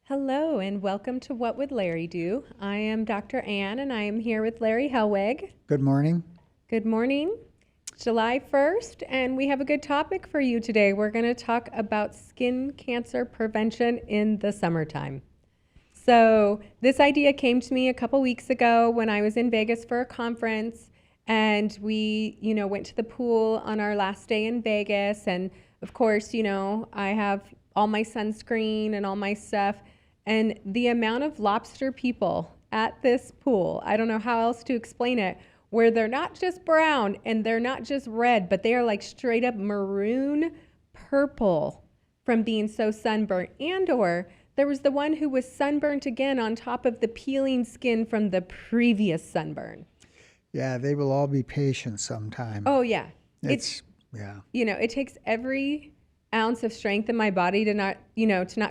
Hello and welcome to What Would Larry Do? I am Dr. Ann and I am here with Larry Hellweg. Good morning. Good morning. It's July 1st and we have a good topic for you today. We're going to talk about skin cancer prevention in the summertime. So this idea came to me a couple weeks ago when I was in Vegas for a conference and we, went to the pool on our last day in Vegas. And of course, I have all my sunscreen and all my stuff. And the amount of lobster people at this pool, I don't know how else to explain it, where they're not just brown and they're not just red, but they are like straight up maroon purple from being so sunburnt. Or there was the one who was sunburnt again on top of the peeling skin from the previous sunburn. Yeah, they will all be patient sometime. Oh, yeah. Yeah. It takes every ounce of strength in my body to not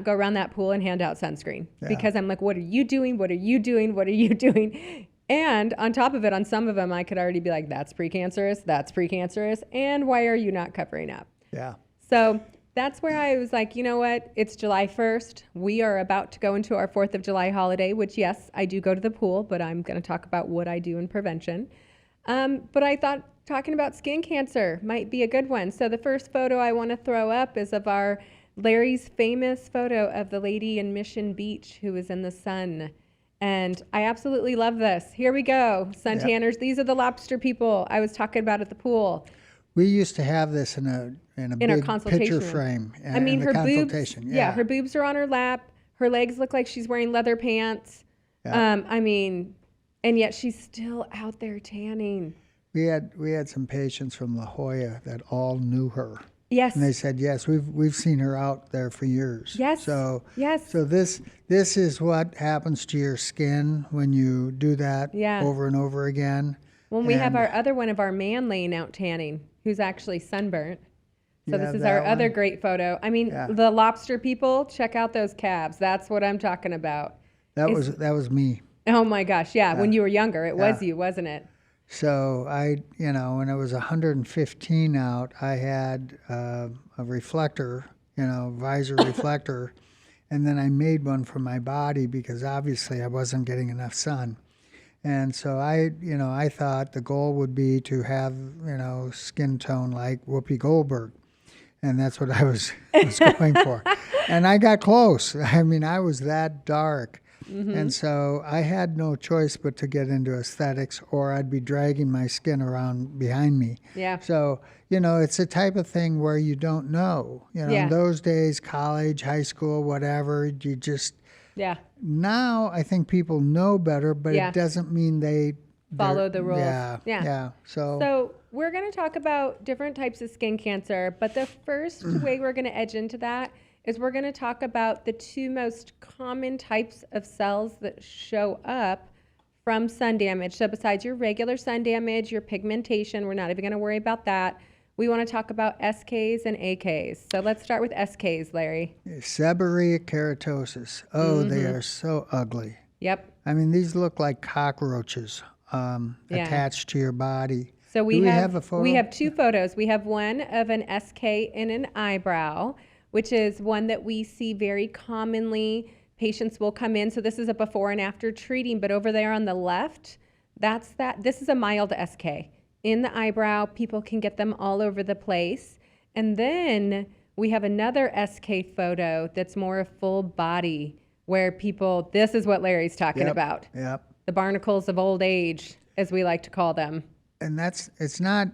go around that pool and hand out sunscreen because I'm like, what are you doing? What are you doing? What are you doing? And on top of it, on some of them, I could already be like, that's precancerous. And why are you not covering up? Yeah. So that's where I was like, you know what? It's July 1st. We are about to go into our 4th of July holiday, which yes, I do go to the pool, but I'm going to talk about what I do in prevention. But I thought talking about skin cancer might be a good one. So the first photo I want to throw up is of Larry's famous photo of the lady in Mission Beach who was in the sun. And I absolutely love this. Here we go, suntanners. Yep. These are the lobster people I was talking about at the pool. We used to have this in a big picture frame. I mean, her boobs. Yeah, her boobs are on her lap. Her legs look like she's wearing leather pants. Yeah. And yet she's still out there tanning. We had some patients from La Jolla that all knew her. Yes. And they said, yes, we've seen her out there for years. Yes. So yes. So this is what happens to your skin when you do that over and over again. When we have our other one of our man laying out tanning, who's actually sunburnt. So this is our other great photo. I mean, the lobster people, check out those calves. That's what I'm talking about. That was me. Oh my gosh, yeah. When you were younger, it was you, wasn't it? So when it was 115 out, I had a reflector, visor reflector, and then I made one for my body because obviously I wasn't getting enough sun. And so I thought the goal would be to have, skin tone like Whoopi Goldberg. And that's what I was going for. And I got close. I mean, I was that dark. Mm-hmm. And so I had no choice but to get into aesthetics or I'd be dragging my skin around behind me. Yeah. So, it's a type of thing where you don't know. In those days, college, high school, whatever, you just... Yeah. Now I think people know better, but it doesn't mean they... follow the rules. Yeah. So we're going to talk about different types of skin cancer, but the first way we're going to edge into that is we're going to talk about the two most common types of cells that show up from sun damage. So besides your regular sun damage, your pigmentation, we're not even going to worry about that. We want to talk about SKs and AKs. So let's start with SKs, Larry. Seborrheic keratosis. Oh, they are so ugly. Yep. I mean, these look like cockroaches attached to your body. So we have a photo? We have two photos. We have one of an SK in an eyebrow, which is one that we see very commonly. Patients will come in. So this is a before and after treating, but over there on the left, this is a mild SK. In the eyebrow, people can get them all over the place. And then we have another SK photo that's more a full body where this is what Larry's talking about. Yep. The barnacles of old age, as we like to call them. And it's not,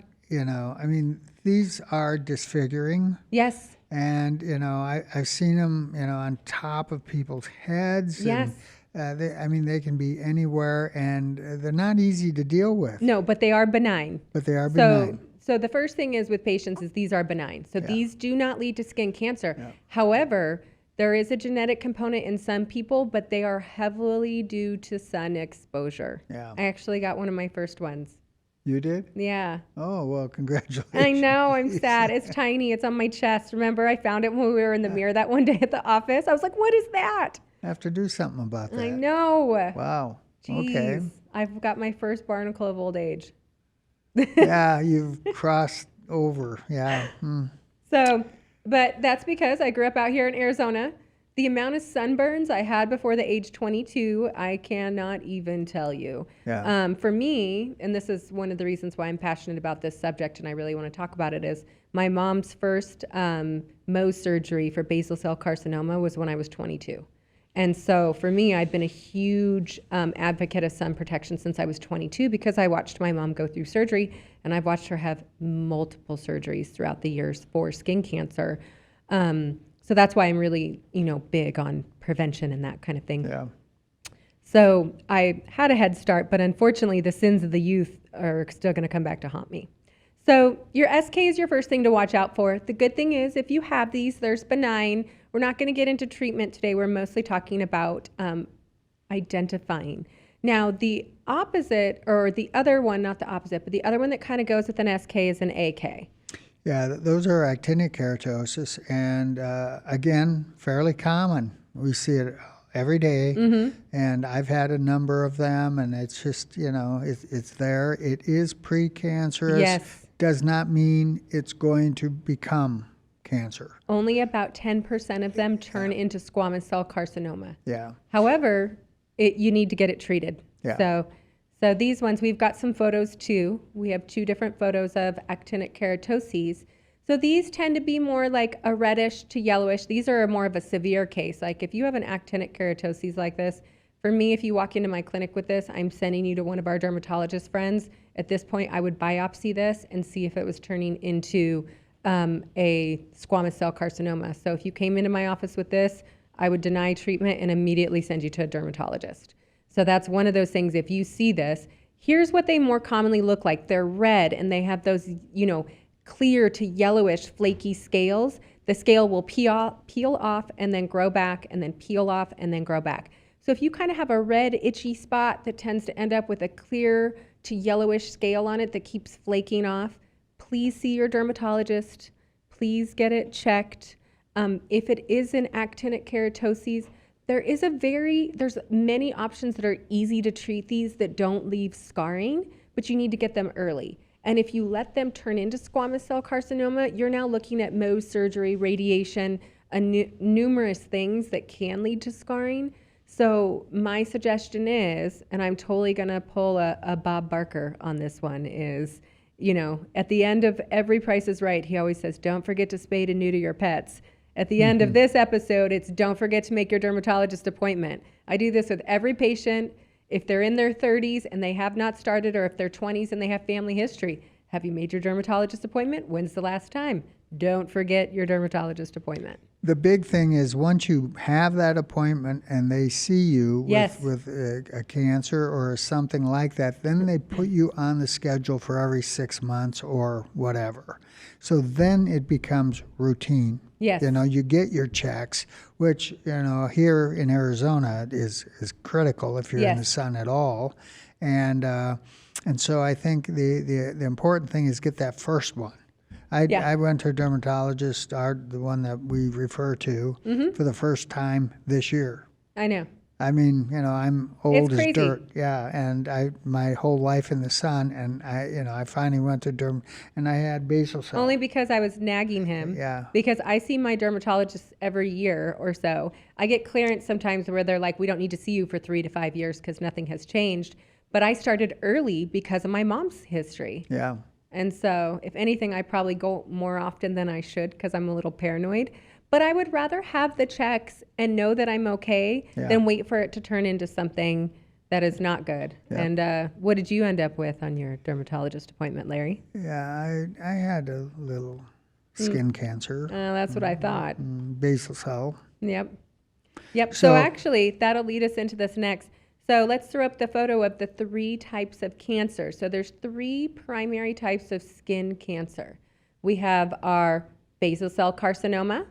these are disfiguring. Yes. And, I've seen them, on top of people's heads. Yes. And, they can be anywhere, and they're not easy to deal with. No, but they are benign. So the first thing is with patients is these are benign. So these do not lead to skin cancer. Yeah. However, there is a genetic component in some people, but they are heavily due to sun exposure. Yeah. I actually got one of my first ones. You did? Yeah. Oh, well, congratulations. I know, I'm sad. It's tiny. It's on my chest. Remember, I found it when we were in the mirror that one day at the office. I was like, what is that? I have to do something about that. I know. Wow. Jeez. Okay. I've got my first barnacle of old age. Yeah, you've crossed over. Yeah. So, but that's because I grew up out here in Arizona. The amount of sunburns I had before the age 22, I cannot even tell you. Yeah. For me, and this is one of the reasons why I'm passionate about this subject and I really want to talk about it, is my mom's first Mohs surgery for basal cell carcinoma was when I was 22. And so for me, I've been a huge advocate of sun protection since I was 22 because I watched my mom go through surgery and I've watched her have multiple surgeries throughout the years for skin cancer. So that's why I'm really, big on prevention and that kind of thing. Yeah. So I had a head start, but unfortunately the sins of the youth are still going to come back to haunt me. So your SK is your first thing to watch out for. The good thing is if you have these, there's benign. We're not going to get into treatment today. We're mostly talking about identifying. Now the opposite, or the other one, not the opposite, but the other one that kind of goes with an SK is an AK. Yeah, those are actinic keratosis, and again, fairly common. We see it every day, and I've had a number of them, and it's just, it's there. It is precancerous. Yes. Does not mean it's going to become cancer. Only about 10% of them turn into squamous cell carcinoma. Yeah. However, you need to get it treated. Yeah. So these ones, we've got some photos too. We have 2 different photos of actinic keratoses. So these tend to be more like a reddish to yellowish. These are more of a severe case. Like if you have an actinic keratoses like this, for me, if you walk into my clinic with this, I'm sending you to one of our dermatologist friends. At this point, I would biopsy this and see if it was turning into a squamous cell carcinoma. So if you came into my office with this, I would deny treatment and immediately send you to a dermatologist. So that's one of those things. If you see this, here's what they more commonly look like. They're red and they have those, clear to yellowish flaky scales. The scale will peel off and then grow back and then peel off and then grow back. So if you kind of have a red itchy spot that tends to end up with a clear to yellowish scale on it that keeps flaking off, please see your dermatologist. Please get it checked. If it is an actinic keratoses, there's many options that are easy to treat these that don't leave scarring, but you need to get them early. And if you let them turn into squamous cell carcinoma, you're now looking at Mohs surgery, radiation, numerous things that can lead to scarring. So my suggestion is, and I'm totally going to pull a Bob Barker on this one, is, at the end of every Price is Right, he always says, don't forget to spay and neuter your pets. At the end of this episode, it's don't forget to make your dermatologist appointment. I do this with every patient. If they're in their 30s and they have not started, or if they're 20s and they have family history, have you made your dermatologist appointment? When's the last time? Don't forget your dermatologist appointment. The big thing is once you have that appointment and they see you Yes. with a cancer or something like that, then they put you on the schedule for every 6 months or whatever. So then it becomes routine. Yes. You get your checks, which, here in Arizona is critical if you're in the Yes. sun at all. And so I think the important thing is get that first one. I went to a dermatologist, the one that we refer to, for the first time this year. I know. I mean, I'm old It's as crazy. dirt. Yeah, and my whole life in the sun, and I finally went to and I had basal cell. Only because I was nagging him. Yeah. Because I see my dermatologist every year or so. I get clearance sometimes where they're like, we don't need to see you for 3 to 5 years because nothing has changed. But I started early because of my mom's history. Yeah. And so, if anything, I probably go more often than I should because I'm a little paranoid. But I would rather have the checks and know that I'm okay than wait for it to turn into something that is not good. Yeah. And what did you end up with on your dermatologist appointment, Larry? Yeah, I had a little skin cancer, That's what I thought. basal cell. Yep. So So- actually, that'll lead us into this next. So let's throw up the photo of the 3 types of cancer. So there's 3 primary types of skin cancer. We have our basal cell carcinoma,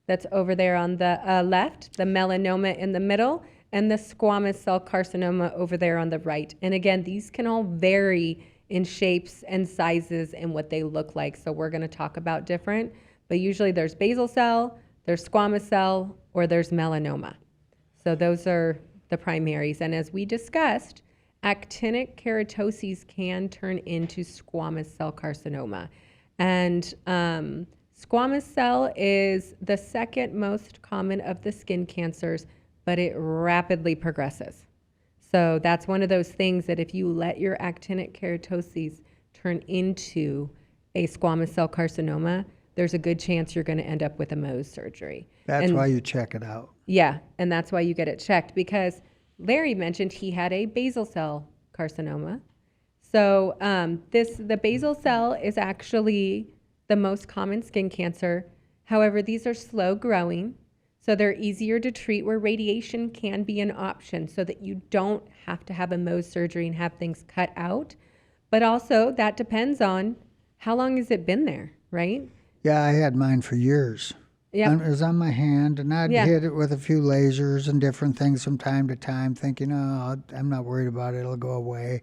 that's over there on the left, the melanoma in the middle, and the squamous cell carcinoma over there on the right. And again, these can all vary in shapes and sizes and what they look like. So we're going to talk about different, but usually there's basal cell, there's squamous cell, or there's melanoma. So those are the primaries. And as we discussed, actinic keratoses can turn into squamous cell carcinoma. And Squamous cell is the second most common of the skin cancers, but it rapidly progresses. So that's one of those things that if you let your actinic keratoses turn into a squamous cell carcinoma, there's a good chance you're going to end up with a Mohs surgery. That's why you check it out. Yeah, and that's why you get it checked, because Larry mentioned he had a basal cell carcinoma. So the basal cell is actually the most common skin cancer. However, these are slow growing, so they're easier to treat, where radiation can be an option so that you don't have to have a Mohs surgery and have things cut out. But also that depends on how long has it been there, right? Yeah, I had mine for years. Yep. It was on my hand, and I'd hit it with a few lasers and different things from time to time, thinking, oh, I'm not worried about it, it'll go away.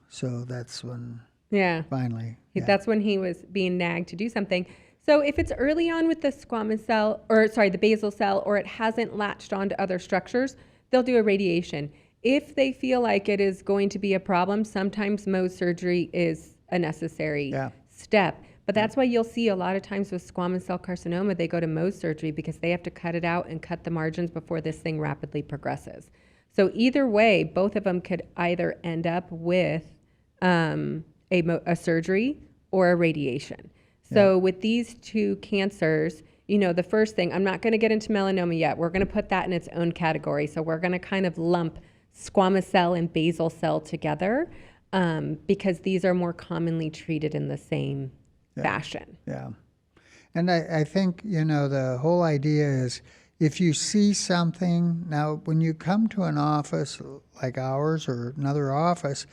So that's when finally. Yeah. That's when he was being nagged to do something. So if it's early on with the squamous cell, the basal cell, or it hasn't latched onto other structures, they'll do a radiation. If they feel like it is going to be a problem, sometimes Mohs surgery is a necessary step. But that's why you'll see a lot of times with squamous cell carcinoma, they go to Mohs surgery because they have to cut it out and cut the margins before this thing rapidly progresses. So either way, both of them could either end up with a surgery or a radiation. So with these two cancers, the first thing, I'm not going to get into melanoma yet. We're going to put that in its own category. So we're going to kind of lump squamous cell and basal cell together because these are more commonly treated in the same fashion. Yeah. And I think, the whole idea is if you see something, now when you come to an office like ours or another office,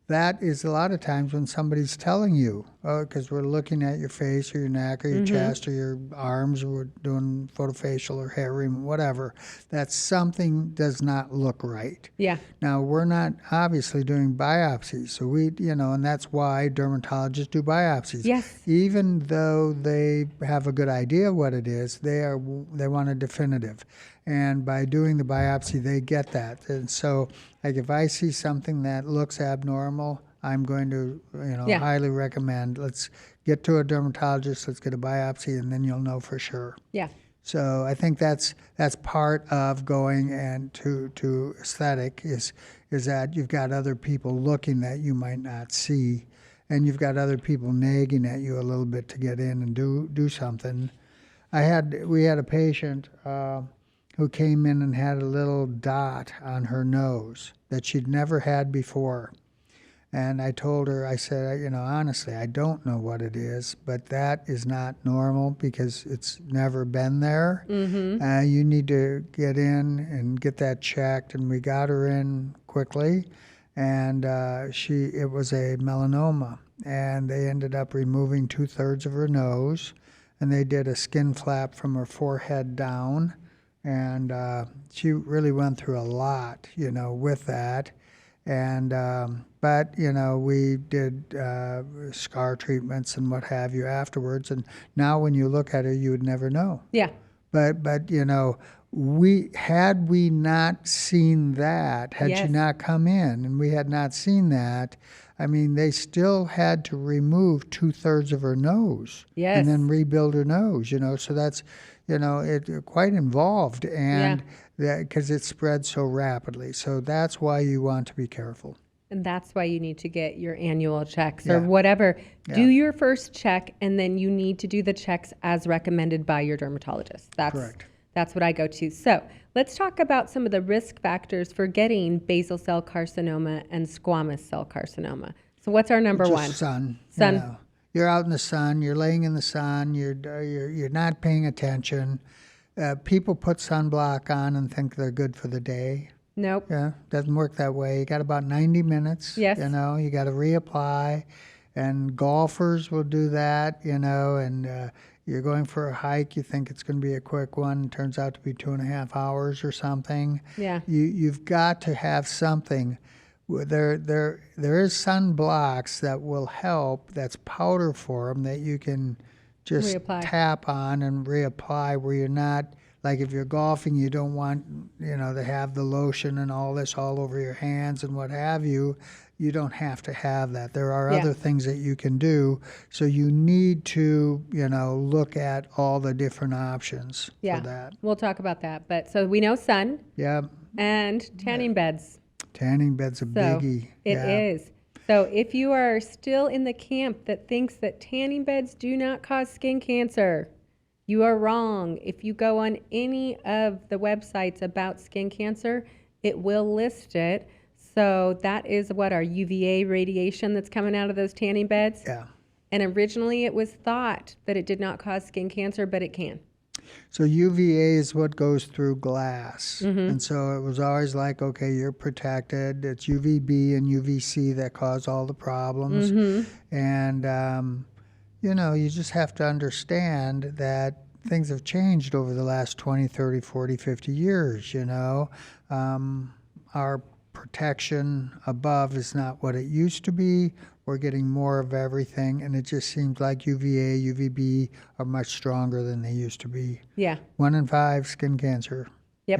that is a lot of times when somebody's telling you, because we're looking at your face or your neck or your chest or your arms, or we're doing photofacial or hair removal, whatever, that something does not look right. Yeah. Now, we're not obviously doing biopsies, so and that's why dermatologists do biopsies. Yes. Even though they have a good idea what it is, they want a definitive. And by doing the biopsy, they get that. And so, like, if I see something that looks abnormal, I'm going to, highly recommend, let's get to a dermatologist, let's get a biopsy, and then you'll know for sure. Yeah. So I think that's part of going and to aesthetic is that you've got other people looking that you might not see, and you've got other people nagging at you a little bit to get in and do something. We had a patient who came in and had a little dot on her nose that she'd never had before. And I told her, I said, honestly, I don't know what it is, but that is not normal because it's never been there. Mm-hmm. You need to get in and get that checked. And we got her in quickly, and it was a melanoma. And they ended up removing 2/3 of her nose, and they did a skin flap from her forehead down. And she really went through a lot, with that. And but we did scar treatments and what have you afterwards. And now when you look at her, you would never know. Yeah. But we not seen that, had she not come in, and we had not seen that. I mean, they still had to remove 2/3 of her nose. Yes. And then rebuild her nose. So that's. It quite involved, and because it spread so rapidly. So that's why you want to be careful. And that's why you need to get your annual checks or whatever. Do your first check, and then you need to do the checks as recommended by your dermatologist. Correct. That's what I go to. So let's talk about some of the risk factors for getting basal cell carcinoma and squamous cell carcinoma. So what's our number one? Sun. Sun. You're out in the sun. You're laying in the sun. You're not paying attention. People put sunblock on and think they're good for the day. Nope. Yeah, doesn't work that way. You got about 90 minutes. Yes. You got to reapply, and golfers will do that. And you're going for a hike. You think it's going to be a quick one. It turns out to be 2.5 hours or something. Yeah. You've got to have something. There is sunblocks that will help. That's powder form that you can just tap on and reapply, where you're not like if you're golfing, you don't want, to have the lotion and all this all over your hands and what have you. You don't have to have that. There are Yeah. other things that you can do. So you need to, look at all the different options Yeah. for that. We'll talk about that. But so we know sun Yeah. and tanning beds. Tanning bed's a So biggie. it is. So if you are still in the camp that thinks that tanning beds do not cause skin cancer, you are wrong. If you go on any of the websites about skin cancer, it will list it. So that is what our UVA radiation that's coming out of those tanning beds. Yeah. And originally it was thought that it did not cause skin cancer, but it can. So UVA is what goes through glass. Mm-hmm. And so it was always like, okay, you're protected. It's UVB and UVC that cause all the problems. Mm-hmm. And, you just have to understand that things have changed over the last 20, 30, 40, 50 years, Our protection above is not what it used to be. We're getting more of everything, and it just seems like UVA, UVB are much stronger than they used to be. Yeah. 1 in 5 skin cancer. Yep.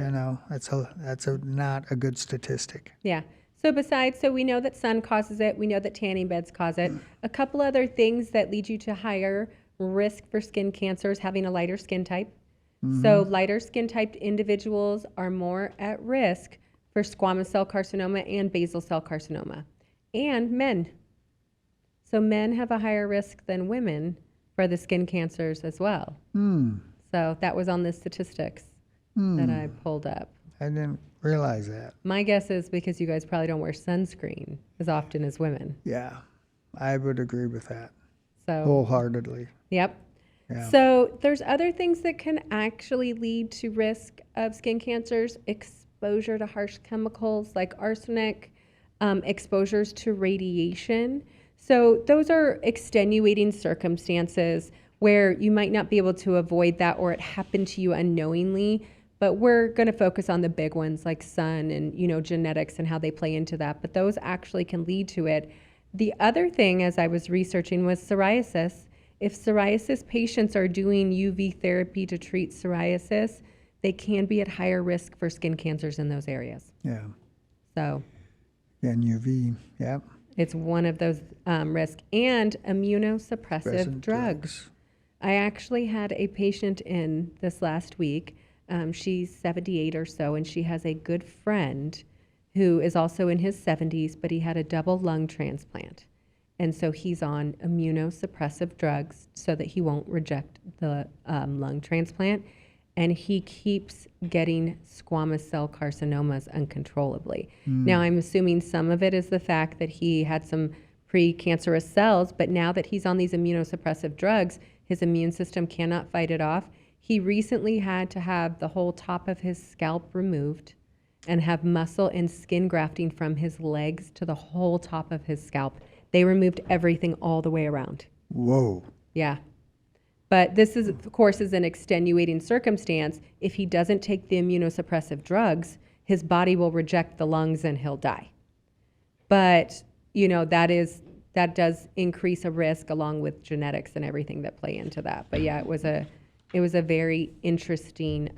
That's not a good statistic. Yeah. So we know that sun causes it. We know that tanning beds cause it. A couple other things that lead you to higher risk for skin cancer is having a lighter skin type. So lighter skin typed individuals are more at risk for squamous cell carcinoma and basal cell carcinoma. And men. So men have a higher risk than women for the skin cancers as well. So that was on the statistics that I pulled up. I didn't realize that. My guess is because you guys probably don't wear sunscreen as often as women. Yeah, I would agree with that So, wholeheartedly. yep. Yeah. So there's other things that can actually lead to risk of skin cancers: exposure to harsh chemicals like arsenic, exposures to radiation. So those are extenuating circumstances where you might not be able to avoid that, or it happened to you unknowingly. But we're going to focus on the big ones like sun and, genetics and how they play into that. But those actually can lead to it. The other thing, as I was researching, was psoriasis. If psoriasis patients are doing UV therapy to treat psoriasis, they can be at higher risk for skin cancers in those areas. Yeah. So And UV, yep. it's one of those risks. And immunosuppressive Present drugs. I actually had a patient in this last week. She's 78 or so, and she has a good friend who is also in his 70s, but he had a double lung transplant. And so he's on immunosuppressive drugs so that he won't reject the lung transplant. And he keeps getting squamous cell carcinomas uncontrollably. Now, I'm assuming some of it is the fact that he had some precancerous cells, but now that he's on these immunosuppressive drugs, his immune system cannot fight it off. He recently had to have the whole top of his scalp removed and have muscle and skin grafting from his legs to the whole top of his scalp. They removed everything all the way around. Whoa. Yeah. But this is, of course, is an extenuating circumstance. If he doesn't take the immunosuppressive drugs, his body will reject the lungs and he'll die. But, that does increase a risk along with genetics and everything that play into that. But yeah, it was a very interesting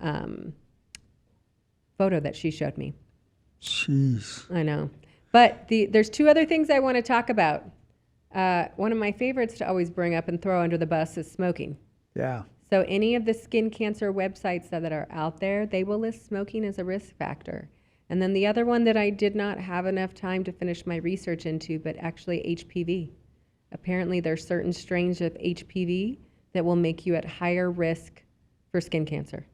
photo that she showed me. Jeez. I know. But there's two other things I want to talk about. One of my favorites to always bring up and throw under the bus is smoking. Yeah. So any of the skin cancer websites that are out there, they will list smoking as a risk factor. And then the other one that I did not have enough time to finish my research into, but actually HPV. Apparently there's certain strains of HPV that will make you at higher risk for skin cancer.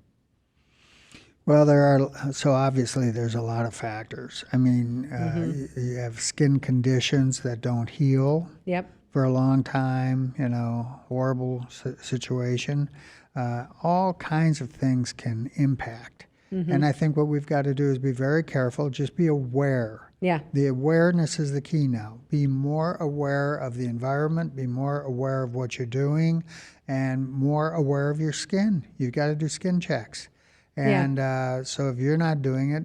Well, so obviously there's a lot of factors. I mean, you have skin conditions that don't heal Yep. for a long time, horrible situation. All kinds of things can impact. And I think what we've got to do is be very careful, just be aware. Yeah. The awareness is the key now. Be more aware of the environment, be more aware of what you're doing, and more aware of your skin. You've got to do skin checks. And so if you're not doing it,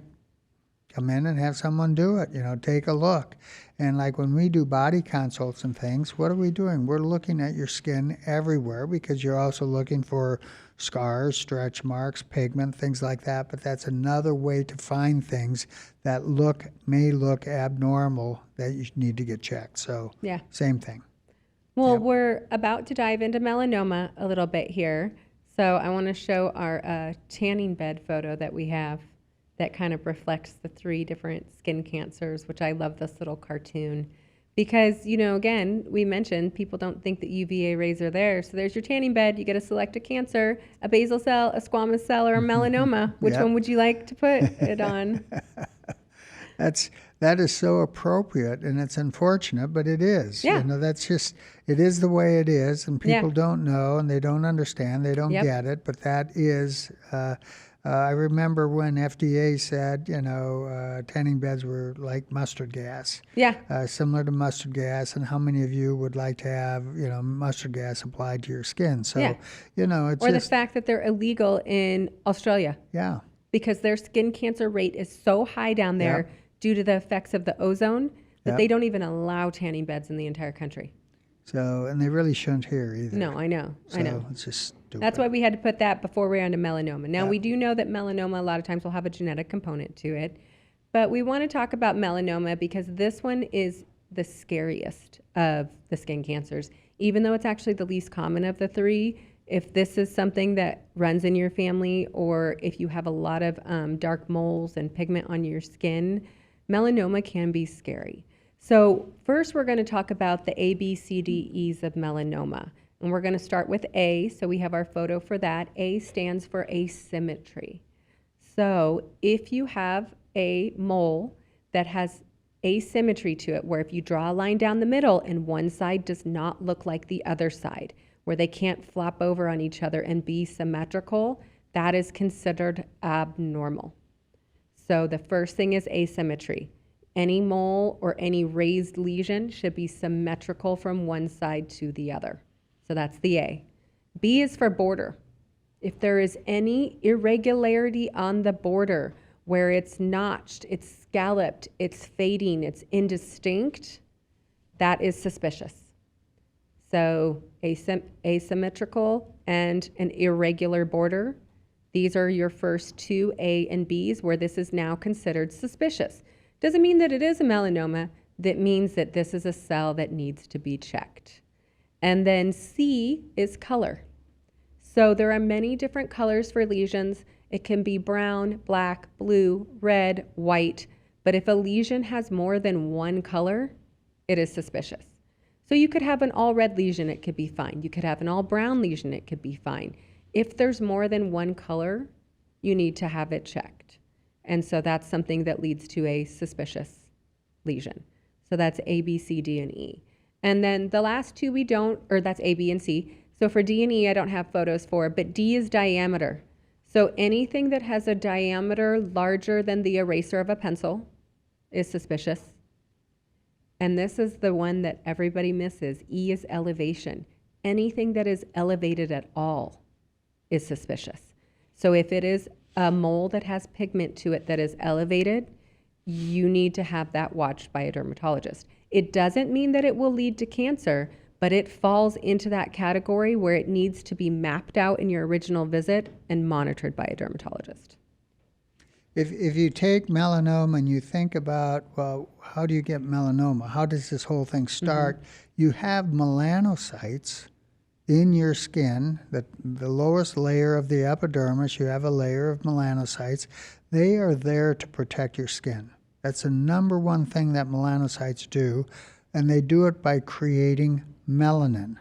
come in and have someone do it, take a look. And like when we do body consults and things, what are we doing? We're looking at your skin everywhere because you're also looking for scars, stretch marks, pigment, things like that. But that's another way to find things that may look abnormal that you need to get checked. So Yeah. same thing. Well, Yep. we're about to dive into melanoma a little bit here. So I want to show our tanning bed photo that we have that kind of reflects the 3 different skin cancers, which I love this little cartoon. Because, again, we mentioned people don't think that UVA rays are there. So there's your tanning bed. You get to select a cancer, a basal cell, a squamous cell, or a melanoma. Which Yep. one would you like to put it on? That is so appropriate, and it's unfortunate, but it is. Yeah. That's just, it is the way it is, and people Yeah. don't know, and they don't understand, they don't Yep. get it, but that is, I remember when FDA said, tanning beds were like mustard gas, Yeah. similar to mustard gas, and how many of you would like to have, mustard gas applied to your skin? So, Yeah. It's Or the just, fact that they're illegal in Australia. yeah. Because their skin cancer rate is so high down there Yep. due to the effects of the ozone that Yep. they don't even allow tanning beds in the entire country. So, and they really shouldn't here either. No, I know. I know. So it's just stupid. That's why we had to put that before we're on to melanoma. Now, Yeah. we do know that melanoma a lot of times will have a genetic component to it, but we want to talk about melanoma because this one is the scariest of the skin cancers. Even though it's actually the least common of the 3, if this is something that runs in your family or if you have a lot of dark moles and pigment on your skin, melanoma can be scary. So first we're going to talk about the A, B, C, D, E's of melanoma. And we're going to start with A. So we have our photo for that. A stands for asymmetry. So if you have a mole that has asymmetry to it, where if you draw a line down the middle and one side does not look like the other side, where they can't flop over on each other and be symmetrical, that is considered abnormal. So the first thing is asymmetry. Any mole or any raised lesion should be symmetrical from one side to the other. So that's the A. B is for border. If there is any irregularity on the border where it's notched, it's scalloped, it's fading, it's indistinct, that is suspicious. So asymmetrical and an irregular border, these are your first 2 A and B's where this is now considered suspicious. Doesn't mean that it is a melanoma. That means that this is a cell that needs to be checked. And then C is color. So there are many different colors for lesions. It can be brown, black, blue, red, white. But if a lesion has more than one color, it is suspicious. So you could have an all red lesion, it could be fine. You could have an all brown lesion, it could be fine. If there's more than one color, you need to have it checked. And so that's something that leads to a suspicious lesion. So that's A, B, C, D, and E. And then the last 2 we don't, or that's A, B, and C. So for D and E, I don't have photos for, but D is diameter. So anything that has a diameter larger than the eraser of a pencil is suspicious. And this is the one that everybody misses. E is elevation. Anything that is elevated at all is suspicious. So if it is a mole that has pigment to it that is elevated, you need to have that watched by a dermatologist. It doesn't mean that it will lead to cancer, but it falls into that category where it needs to be mapped out in your original visit and monitored by a dermatologist. If you take melanoma and you think about, well, how do you get melanoma? How does this whole thing start? You have melanocytes in your skin, the lowest layer of the epidermis, you have a layer of melanocytes. They are there to protect your skin. That's the number one thing that melanocytes do, and they do it by creating melanin.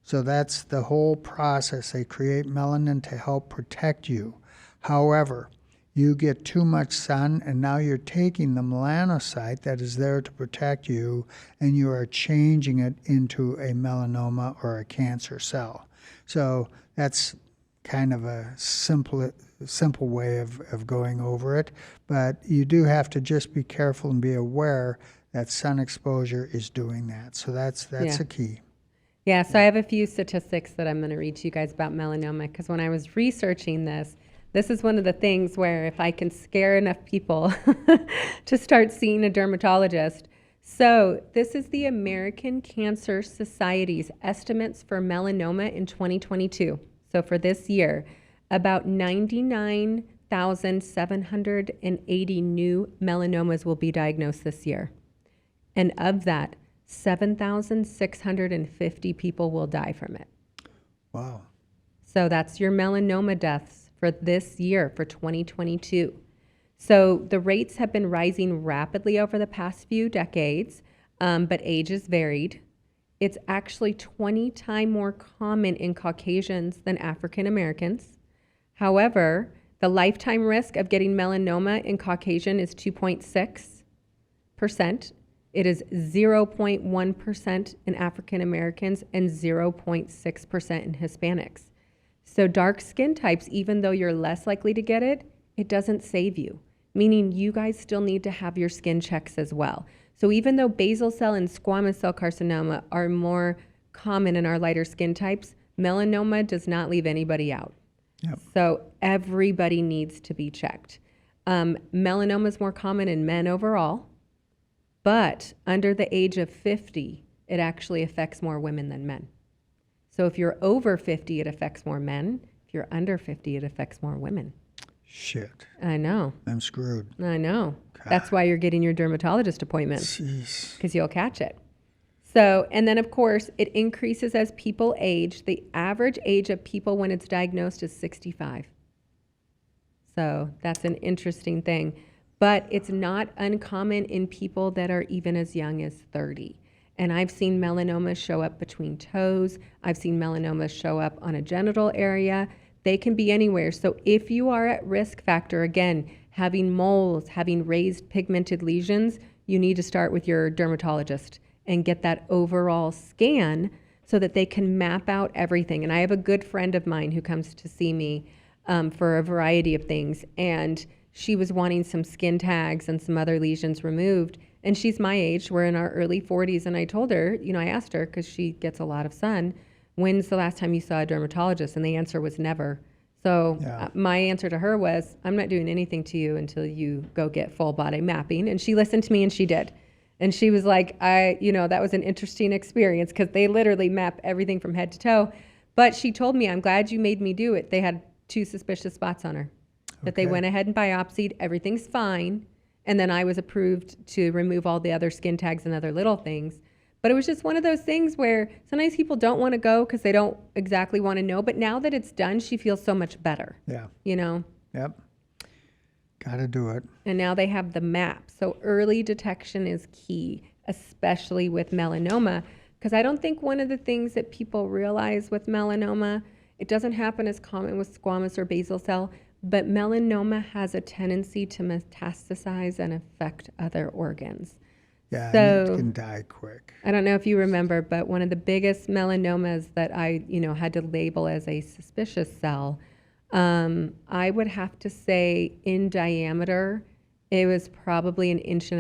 So that's the whole process. They create melanin to help protect you. However, you get too much sun, and now you're taking the melanocyte that is there to protect you, and you are changing it into a melanoma or a cancer cell. So that's kind of a simple way of going over it. But you do have to just be careful and be aware that sun exposure is doing that. So that's a key. Yeah, so I have a few statistics that I'm going to read to you guys about melanoma, because when I was researching this is one of the things where if I can scare enough people to start seeing a dermatologist. So this is the American Cancer Society's estimates for melanoma in 2022. So for this year, about 99,780 new melanomas will be diagnosed this year. And of that, 7,650 people will die from it. Wow. So that's your melanoma deaths for this year, for 2022. So the rates have been rising rapidly over the past few decades, but age is varied. It's actually 20 times more common in Caucasians than African Americans. However, the lifetime risk of getting melanoma in Caucasian is 2.6%. It is 0.1% in African Americans and 0.6% in Hispanics. So dark skin types, even though you're less likely to get it, it doesn't save you, meaning you guys still need to have your skin checks as well. So even though basal cell and squamous cell carcinoma are more common in our lighter skin types, melanoma does not leave anybody out. Yep. So everybody needs to be checked. Melanoma is more common in men overall, but under the age of 50, it actually affects more women than men. So if you're over 50, it affects more men. If you're under 50, it affects more women. Shit. I know. I'm screwed. I know. God. That's why you're getting your dermatologist appointment, Jeez. because you'll catch it. So, and then of course, it increases as people age. The average age of people when it's diagnosed is 65. So that's an interesting thing. But it's not uncommon in people that are even as young as 30. And I've seen melanomas show up between toes. I've seen melanomas show up on a genital area. They can be anywhere. So if you are at risk factor, again, having moles, having raised pigmented lesions, you need to start with your dermatologist and get that overall scan so that they can map out everything. And I have a good friend of mine who comes to see me for a variety of things. And she was wanting some skin tags and some other lesions removed. And she's my age. We're in our early 40s. And I told her, you know, I asked her, because she gets a lot of sun, when's the last time you saw a dermatologist? And the answer was never. So my answer to her was, I'm not doing anything to you until you go get full body mapping. And she listened to me, and she did. And she was like, that was an interesting experience, because they literally map everything from head to toe. But she told me, I'm glad you made me do it. They had 2 suspicious spots on her that they went ahead and biopsied. Everything's fine. And then I was approved to remove all the other skin tags and other little things. But it was just one of those things where sometimes people don't want to go because they don't exactly want to know. But now that it's done, she feels so much better. Yeah. You know? Yep. Got to do it. And now they have the map. So early detection is key, especially with melanoma. Because I don't think one of the things that people realize with melanoma, it doesn't happen as common with squamous or basal cell, but melanoma has a tendency to metastasize and affect other organs. Yeah, So, and it can die quick. I don't know if you remember, but one of the biggest melanomas that I, had to label as a suspicious cell, I would have to say in diameter, it was probably 1.5 inches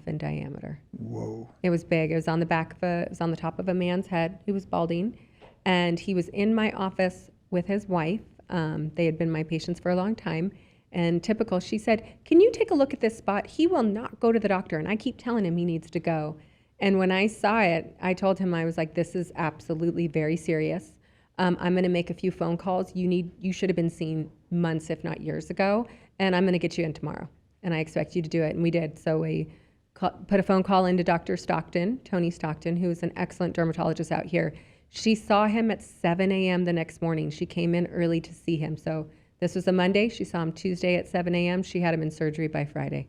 in diameter. Whoa. It was big. It was on the top of a man's head who was balding, and he was in my office with his wife. They had been my patients for a long time. And typical, she said, can you take a look at this spot? He will not go to the doctor. And I keep telling him he needs to go. And when I saw it, I told him, I was like, this is absolutely very serious. I'm going to make a few phone calls. You should have been seen months, if not years ago. And I'm going to get you in tomorrow. And I expect you to do it. And we did. So we put a phone call into Dr. Stockton, Tony Stockton, who is an excellent dermatologist out here. She saw him at 7 a.m. the next morning. She came in early to see him. So this was a Monday. She saw him Tuesday at 7 a.m. She had him in surgery by Friday.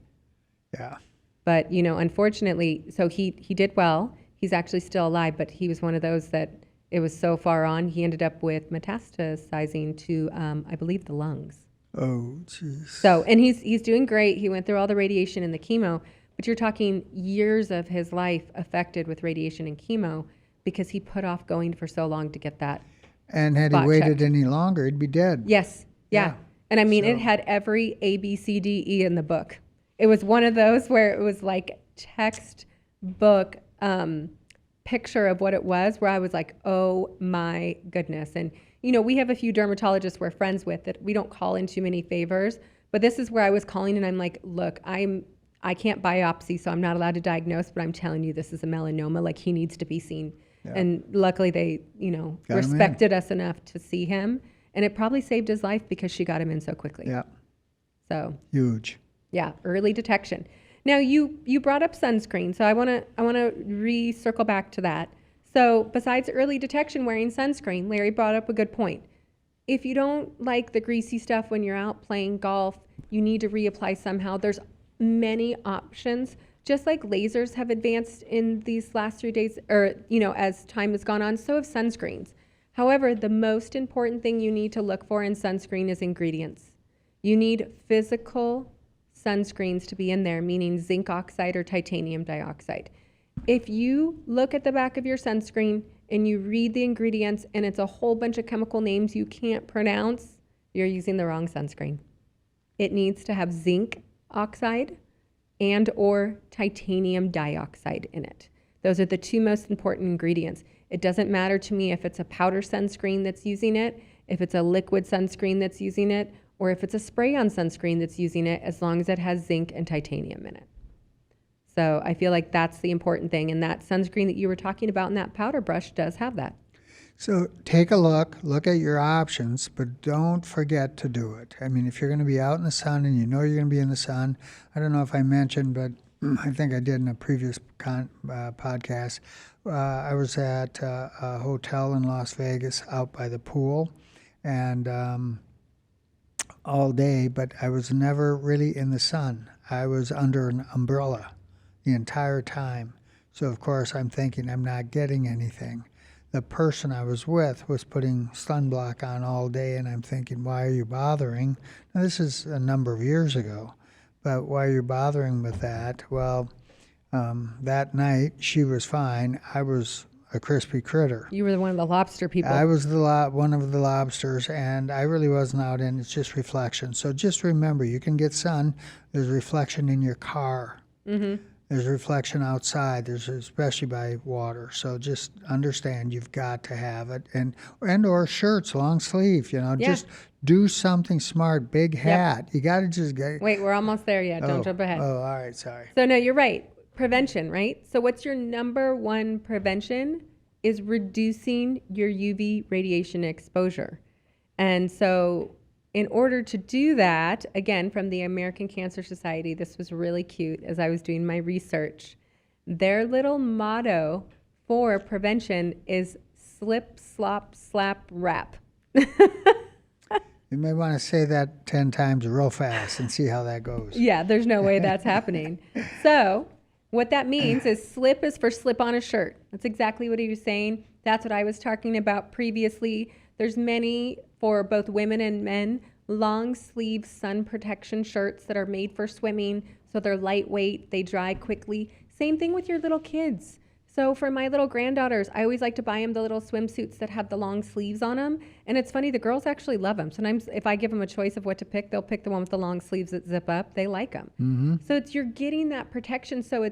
Yeah. But, unfortunately, so he did well. He's actually still alive, but he was one of those that it was so far on, he ended up with metastasizing to, I believe, the lungs. Oh, jeez. So, and he's doing great. He went through all the radiation and the chemo, but you're talking years of his life affected with radiation and chemo because he put off going for so long to get that. And had he spot waited checked. any longer, he'd be dead. Yes. Yeah. And I mean, So- it had every A, B, C, D, E in the book. It was one of those where it was like textbook picture of what it was, where I was like, oh my goodness. And, we have a few dermatologists we're friends with that we don't call in too many favors, but this is where I was calling and I'm like, look, I can't biopsy, so I'm not allowed to diagnose, but I'm telling you this is a melanoma, like he needs to be seen. Yeah. And luckily they, Got him in. respected us enough to see him. And it probably saved his life because she got him in so quickly. Yeah. So Huge. yeah, early detection. Now you brought up sunscreen, so I wanna circle back to that. So besides early detection, wearing sunscreen, Larry brought up a good point. If you don't like the greasy stuff when you're out playing golf, you need to reapply somehow. There's many options. Just like lasers have advanced in these last 3 days, or as time has gone on, so have sunscreens. However, the most important thing you need to look for in sunscreen is ingredients. You need physical sunscreens to be in there, meaning zinc oxide or titanium dioxide. If you look at the back of your sunscreen and you read the ingredients and it's a whole bunch of chemical names you can't pronounce, you're using the wrong sunscreen. It needs to have zinc oxide and or titanium dioxide in it. Those are the two most important ingredients. It doesn't matter to me if it's a powder sunscreen that's using it, if it's a liquid sunscreen that's using it, or if it's a spray-on sunscreen that's using it, as long as it has zinc and titanium in it. So I feel like that's the important thing. And that sunscreen that you were talking about in that powder brush does have that. So take a look at your options, but don't forget to do it. I mean, if you're going to be out in the sun and you know you're going to be in the sun, I don't know if I mentioned, but I think I did in a previous podcast. I was at a hotel in Las Vegas out by the pool and all day, but I was never really in the sun. I was under an umbrella the entire time. So, of course, I'm thinking I'm not getting anything. The person I was with was putting sunblock on all day, and I'm thinking, why are you bothering? Now, this is a number of years ago, but why are you bothering with that? Well, that night, she was fine. I was a crispy critter. You were one of the lobster people. I was one of the lobsters, and I really wasn't out in. It's just reflection. So just remember, you can get sun. There's reflection in your car. Mm-hmm. There's reflection outside. There's especially by water. So just understand you've got to have it, and or shirts, long sleeve. Just do something smart. Big hat. Yep. You got to just get. Wait, we're almost there yet. Don't jump ahead. Oh, all right. Sorry. So no, you're right. Prevention, right? So what's your number one prevention is reducing your UV radiation exposure. And so in order to do that, again, from the American Cancer Society, this was really cute as I was doing my research. Their little motto for prevention is slip, slop, slap, wrap. You may want to say that 10 times real fast and see how that goes. Yeah, there's no way that's happening. So what that means is slip is for slip on a shirt. That's exactly what he was saying. That's what I was talking about previously. There's many, for both women and men, long sleeve sun protection shirts that are made for swimming. So they're lightweight, they dry quickly. Same thing with your little kids. So for my little granddaughters, I always like to buy them the little swimsuits that have the long sleeves on them. And it's funny, the girls actually love them. Sometimes if I give them a choice of what to pick, they'll pick the one with the long sleeves that zip up. They like them. Mm-hmm. So you're getting that protection. So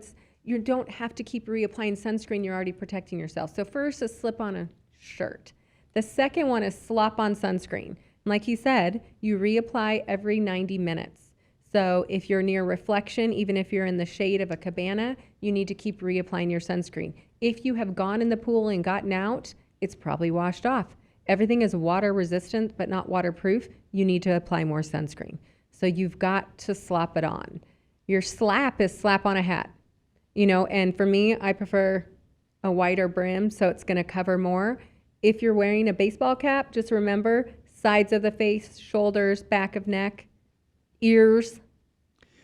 you don't have to keep reapplying sunscreen. You're already protecting yourself. So first is slip on a shirt. The second one is slop on sunscreen. Like he said, you reapply every 90 minutes. So if you're near reflection, even if you're in the shade of a cabana, you need to keep reapplying your sunscreen. If you have gone in the pool and gotten out, it's probably washed off. Everything is water resistant, but not waterproof. You need to apply more sunscreen. So you've got to slop it on. Your slap is slap on a hat. And for me, I prefer a wider brim, so it's going to cover more. If you're wearing a baseball cap, just remember sides of the face, shoulders, back of neck, ears,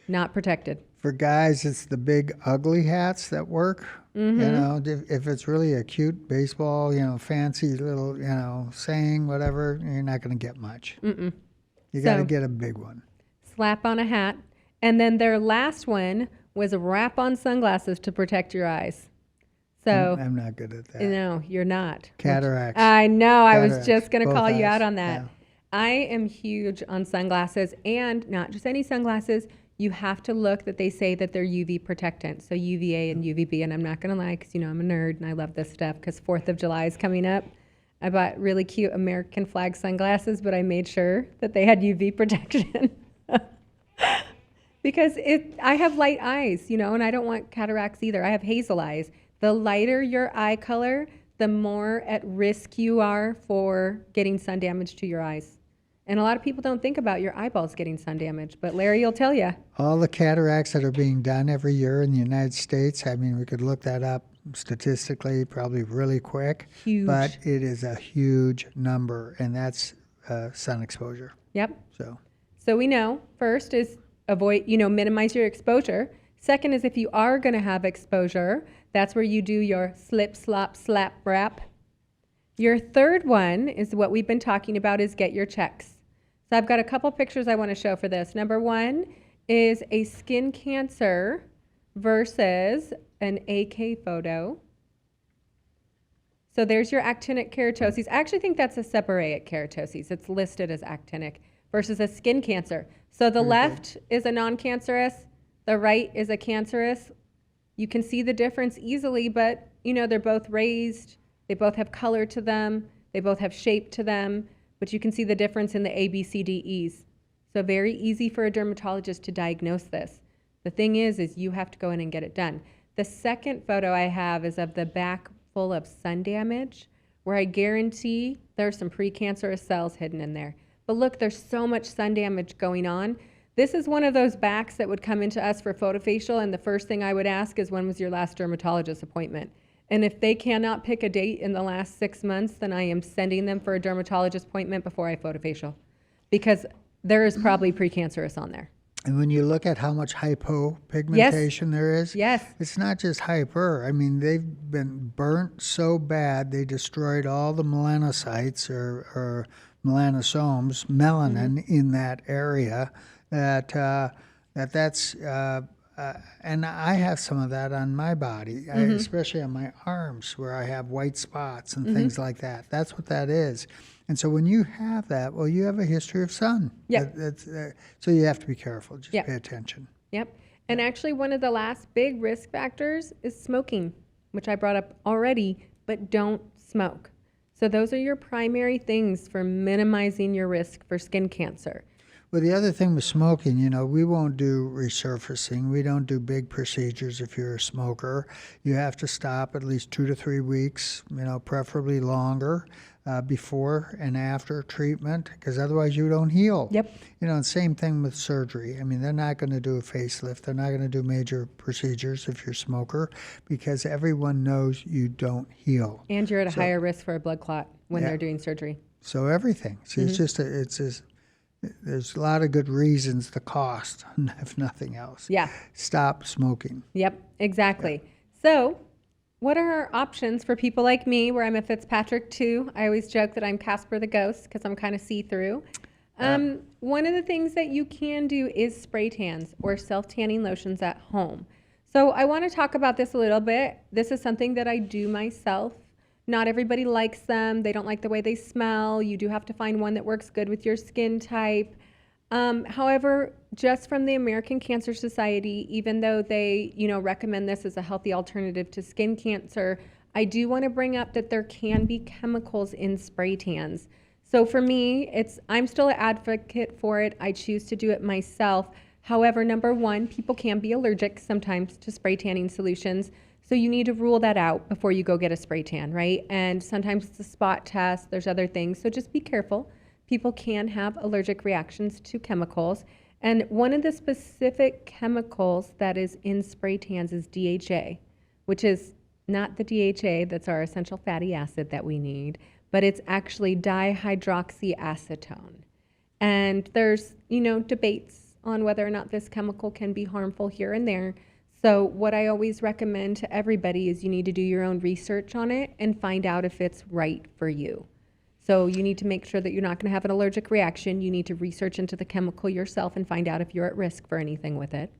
not protected. For guys, it's the big ugly hats that work. Mm-hmm. If it's really a cute baseball, fancy little, saying, whatever, you're not going to get much. Mm-mm. You got to get a big one. Slap on a hat. And then their last one was wrap on sunglasses to protect your eyes. So I'm not good at that. No, you're not. Cataracts. I know. Cataracts. I was just going to call you out on that. Yeah. I am huge on sunglasses, and not just any sunglasses. You have to look that they say that they're UV protectant, so UVA and UVB. And I'm not going to lie, because I'm a nerd and I love this stuff. Because 4th of July is coming up. I bought really cute American flag sunglasses, but I made sure that they had UV protection. Because I have light eyes, and I don't want cataracts either. I have hazel eyes. The lighter your eye color, the more at risk you are for getting sun damage to your eyes. And a lot of people don't think about your eyeballs getting sun damage, but Larry will tell you. All the cataracts that are being done every year in the United States, I mean, we could look that up statistically probably really quick. Huge. But it is a huge number, and that's sun exposure. Yep. So we know first is minimize your exposure. Second is if you are going to have exposure, that's where you do your slip, slop, slap, wrap. Your third one is what we've been talking about is get your checks. So I've got a couple pictures I want to show for this. Number one is a skin cancer versus an AK photo. So there's your actinic keratoses. I actually think that's a seborrheic keratoses. It's listed as actinic versus a skin cancer. So the left is a non-cancerous, the right is a cancerous. You can see the difference easily, but they're both raised. They both have color to them. They both have shape to them, but you can see the difference in the A, B, C, D, E's. So very easy for a dermatologist to diagnose this. The thing is you have to go in and get it done. The second photo I have is of the back full of sun damage, where I guarantee there's some precancerous cells hidden in there. But look, there's so much sun damage going on. This is one of those backs that would come into us for photofacial, and the first thing I would ask is, when was your last dermatologist appointment? And if they cannot pick a date in the last 6 months, then I am sending them for a dermatologist appointment before I photofacial, because there is probably precancerous on there. And when you look at how much hypopigmentation there is, it's not just hyper. I mean, they've been burnt so bad, they destroyed all the melanocytes or melanosomes, melanin in that area, that's and I have some of that on my body, especially on my arms where I have white spots and things like that. That's what that is. And so when you have that, well, you have a history of sun. So you have to be careful. Just pay attention. Yep. And actually, one of the last big risk factors is smoking, which I brought up already, but don't smoke. So those are your primary things for minimizing your risk for skin cancer. Well, the other thing with smoking, we won't do resurfacing. We don't do big procedures if you're a smoker. You have to stop at least 2 to 3 weeks, preferably longer, before and after treatment, because otherwise you don't heal. Yep. And same thing with surgery. I mean, they're not going to do a facelift. They're not going to do major procedures if you're a smoker, because everyone knows you don't heal. And you're at a higher risk for a blood clot when they're doing surgery. So everything. See, there's a lot of good reasons to cost, if nothing else. Yeah. Stop smoking. Yep, exactly. So what are our options for people like me, where I'm a Fitzpatrick too? I always joke that I'm Casper the Ghost because I'm kind of see-through. One of the things that you can do is spray tans or self-tanning lotions at home. So I want to talk about this a little bit. This is something that I do myself. Not everybody likes them. They don't like the way they smell. You do have to find one that works good with your skin type. However, just from the American Cancer Society, even though they, recommend this as a healthy alternative to skin cancer, I do want to bring up that there can be chemicals in spray tans. So for me, I'm still an advocate for it. I choose to do it myself. However, number one, people can be allergic sometimes to spray tanning solutions. So you need to rule that out before you go get a spray tan, right? And sometimes it's a spot test, there's other things, so just be careful. People can have allergic reactions to chemicals. And one of the specific chemicals that is in spray tans is DHA, which is not the DHA that's our essential fatty acid that we need, but it's actually dihydroxyacetone. And there's, debates on whether or not this chemical can be harmful here and there. So what I always recommend to everybody is you need to do your own research on it and find out if it's right for you. So you need to make sure that you're not going to have an allergic reaction. You need to research into the chemical yourself and find out if you're at risk for anything with it.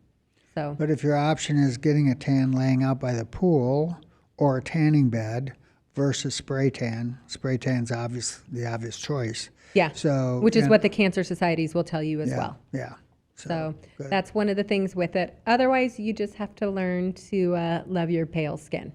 But if your option is getting a tan laying out by the pool or a tanning bed versus spray tan's the obvious choice. Yeah, so, which is what the cancer societies will tell you as well. Yeah. So that's one of the things with it. Otherwise, you just have to learn to love your pale skin.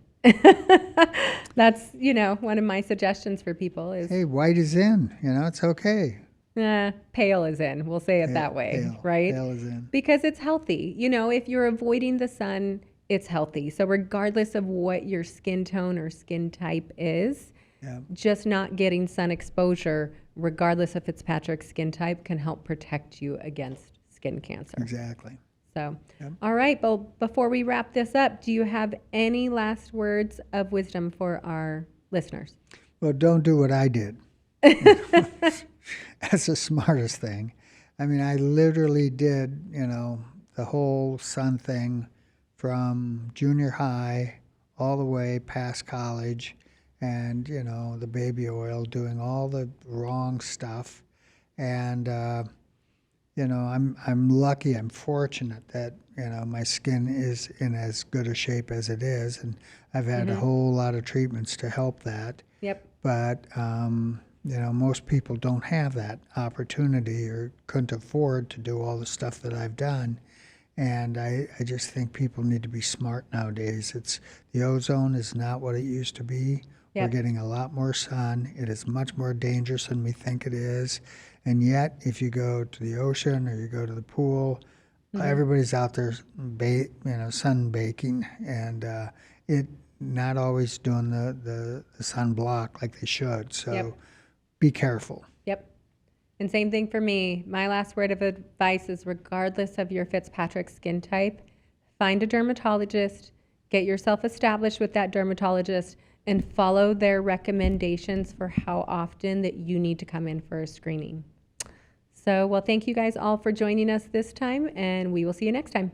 That's, one of my suggestions for people is... Hey, white is in, it's okay. Pale is in. We'll say it that way, right? Pale is in. Because it's healthy. If you're avoiding the sun, it's healthy. So regardless of what your skin tone or skin type is, Yeah. just not getting sun exposure, regardless of Fitzpatrick's skin type, can help protect you against skin cancer. Exactly. So, Yep. all right, well, before we wrap this up, do you have any last words of wisdom for our listeners? Well, don't do what I did. That's the smartest thing. I mean, I literally did, the whole sun thing from junior high all the way past college, and, the baby oil, doing all the wrong stuff. And, I'm lucky, I'm fortunate that, my skin is in as good a shape as it is. And I've had a whole lot of treatments to help that. Yep. But, most people don't have that opportunity or couldn't afford to do all the stuff that I've done. And I just think people need to be smart nowadays. The ozone is not what it used to be. Yep. We're getting a lot more sun. It is much more dangerous than we think it is. And yet, if you go to the ocean or you go to the pool, everybody's out there, sun baking, and it not always doing the sun block like they should. So Yep. be careful. Yep. And same thing for me. My last word of advice is regardless of your Fitzpatrick skin type, find a dermatologist, get yourself established with that dermatologist, and follow their recommendations for how often that you need to come in for a screening. So, well, thank you guys all for joining us this time, and we will see you next time.